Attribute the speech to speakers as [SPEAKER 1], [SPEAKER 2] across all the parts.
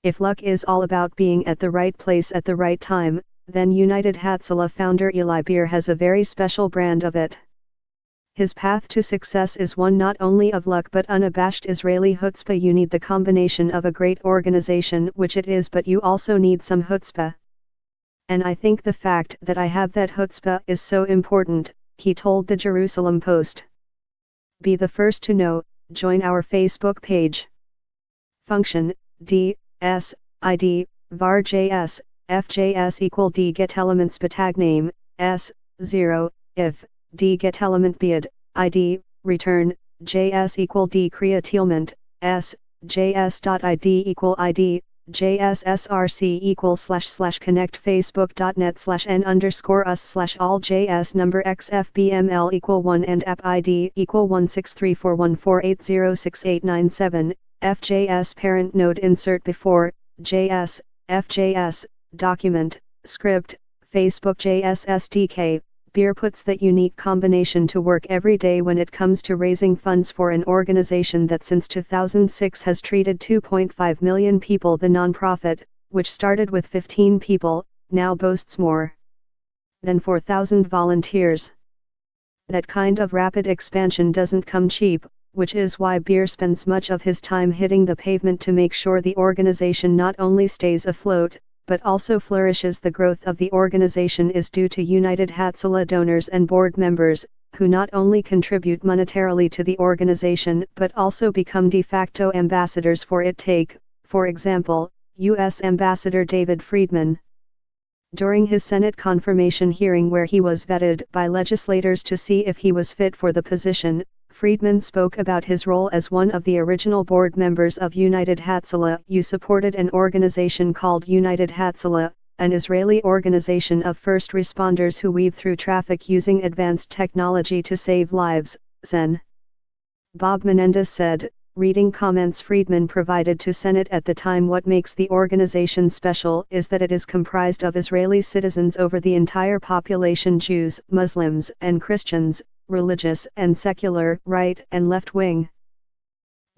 [SPEAKER 1] If luck is all about being at the right place at the right time, then United Hatzalah founder Eli Beer has a very special brand of it. His path to success is one not only of luck but unabashed Israeli chutzpah. You need the combination of a great organization, which it is, but you also need some chutzpah. And I think the fact that I have that chutzpah is so important, he told the Jerusalem Post. Be the first to know, join our Facebook page. Function, D, S, ID, var JS, FJS equal D get elements tag name, S, 0, if, D get element bid, ID, return, JS equal D createlment, S, JS.ID equal ID, JSSRC equal / connect facebook.net/n_us/all JS number XFBML equal 1 and app ID equal 1634148068997, FJS parent node insert before, JS, FJS, document, script, Facebook JS SDK. Beer puts that unique combination to work every day when it comes to raising funds for an organization that since 2006 has treated 2.5 million people. The nonprofit, which started with 15 people, now boasts more than 4,000 volunteers. That kind of rapid expansion doesn't come cheap, which is why Beer spends much of his time hitting the pavement to make sure the organization not only stays afloat, but also flourishes. The growth of the organization is due to United Hatzalah donors and board members, who not only contribute monetarily to the organization but also become de facto ambassadors for it. Take, for example, U.S. Ambassador David Friedman. During his Senate confirmation hearing where he was vetted by legislators to see if he was fit for the position, Friedman spoke about his role as one of the original board members of United Hatzalah. You supported an organization called United Hatzalah, an Israeli organization of first responders who weave through traffic using advanced technology to save lives, Zen. Bob Menendez said, reading comments Friedman provided to Senate at the time. What makes the organization special is that it is comprised of Israeli citizens over the entire population, Jews, Muslims, and Christians, religious and secular, right and left wing.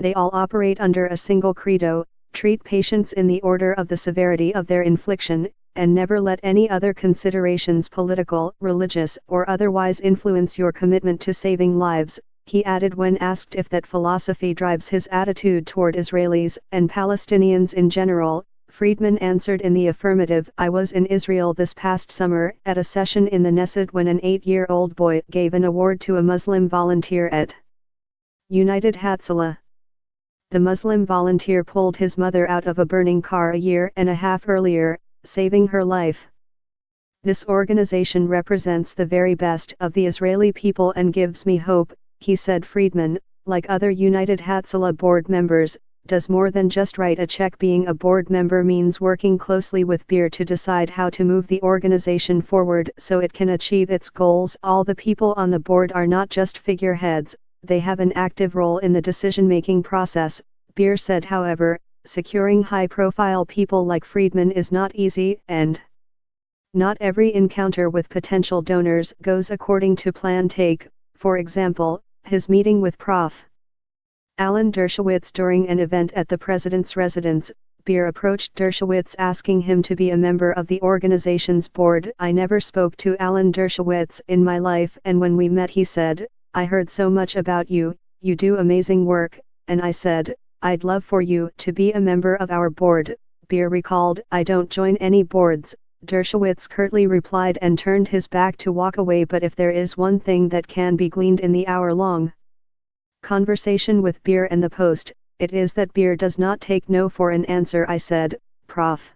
[SPEAKER 1] They all operate under a single credo: treat patients in the order of the severity of their infliction, and never let any other considerations, political, religious, or otherwise, influence your commitment to saving lives, he added. When asked if that philosophy drives his attitude toward Israelis and Palestinians in general, Friedman answered in the affirmative. I was in Israel this past summer at a session in the Knesset when an 8-year-old boy gave an award to a Muslim volunteer at United Hatzalah. The Muslim volunteer pulled his mother out of a burning car a year and a half earlier, saving her life. This organization represents the very best of the Israeli people and gives me hope, he said. Friedman, like other United Hatzalah board members, does more than just write a check. Being a board member means working closely with Beer to decide how to move the organization forward so it can achieve its goals. All the people on the board are not just figureheads, they have an active role in the decision-making process, Beer said. However, securing high-profile people like Friedman is not easy, and not every encounter with potential donors goes according to plan. Take, for example, his meeting with Prof. Alan Dershowitz during an event at the president's residence. Beer approached Dershowitz asking him to be a member of the organization's board. I never spoke to Alan Dershowitz in my life, and when we met he said, I heard so much about you, you do amazing work, and I said, I'd love for you to be a member of our board. Beer recalled. I don't join any boards, Dershowitz curtly replied and turned his back to walk away. But if there is one thing that can be gleaned in the hour-long conversation with Beer and the Post, it is that Beer does not take no for an answer. I said, Prof.